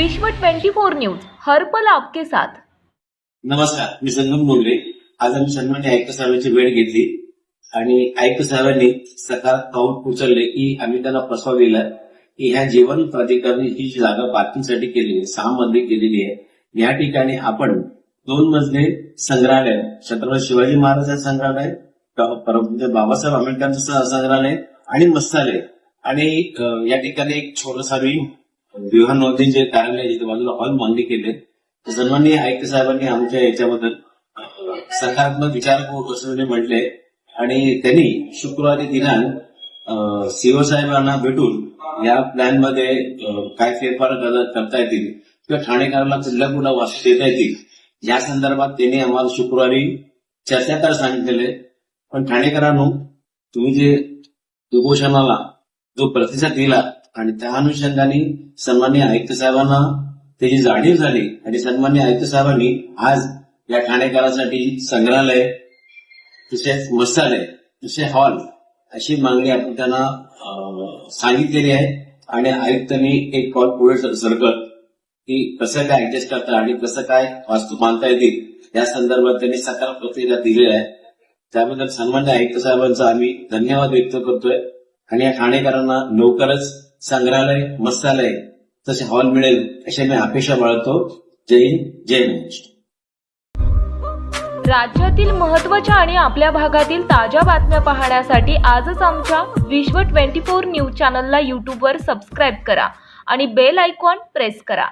विश्व 24 न्यूज हर पल आपके साथ। नमस्कार, मी संगम बोलले। आज आम्ही सन्मान्य आयुक्त साहेबांची भेट घेतली आणि आयुक्त साहेबांनी सकाळ पाऊल उचलले की आम्ही त्यांना प्रस्ताव दिला की ह्या जीवन प्राधिकरणाने ही जागा पार्किंगसाठी केलेली आहे, 6 मजली केलेली आहे। या ठिकाणी आपण 2 मजले संग्रहालय, छत्रपती शिवाजी महाराजांचं संग्रहालय, बाबासाहेब आंबेडकरांचं संग्रहालय आणि मत्स्यालय आणि या ठिकाणी एक छोटंसं विवाह नोंदणीचे कार्यालय जिथे बाजूला हॉल मागणी केले। सन्माननीय आयुक्त साहेबांनी आमच्या याच्याबद्दल सकारात्मक विचार बसवणे म्हटले आणि त्यांनी शुक्रवारी दिनांक सीओ साहेबांना भेटून या प्लॅन मध्ये काय फेरफार करता येतील किंवा ठाणेकरांना कुठल्या वास्तू देता येतील या संदर्भात त्यांनी आम्हाला शुक्रवारी चर्चा करायला सांगितलेले। पण ठाणेकरांनो, तुम्ही जे उपोषणाला जो प्रतिसाद दिला आणि त्या अनुषंगाने सन्माननीय आयुक्त साहेबांना त्याची जाणीव झाली आणि सन्माननीय आयुक्त साहेबांनी आज या ठाणेकरांसाठी संग्रहालय, तसेच मत्स्यालय, तसे हॉल अशी मागणी आपण त्यांना सांगितलेली आहे आणि आयुक्तांनी एक कॉल पुढे सरकत की कसं काय ऍडजस्ट करता आणि कसं काय वास्तू बांधता येतील या संदर्भात त्यांनी सकारात्मक प्रतिक्रिया दिलेली आहे। त्याबद्दल सन्माननीय आयुक्त साहेबांचा आम्ही धन्यवाद व्यक्त करतोय आणि या ठाणेकरांना लवकरच संग्रहालय, मत्स्यालय तसे हॉल मिळेल अशी मी अपेक्षा बाळगतो। जय हिंद, जय महाराष्ट्र। राज्यातील महत्त्वाच्या आणि आपल्या भागातील ताज्या बातम्या पाहण्यासाठी आजच आमच्या विश्व 24 न्यूज चॅनलला YouTube वर सबस्क्राईब करा आणि बेल आयकॉन प्रेस करा।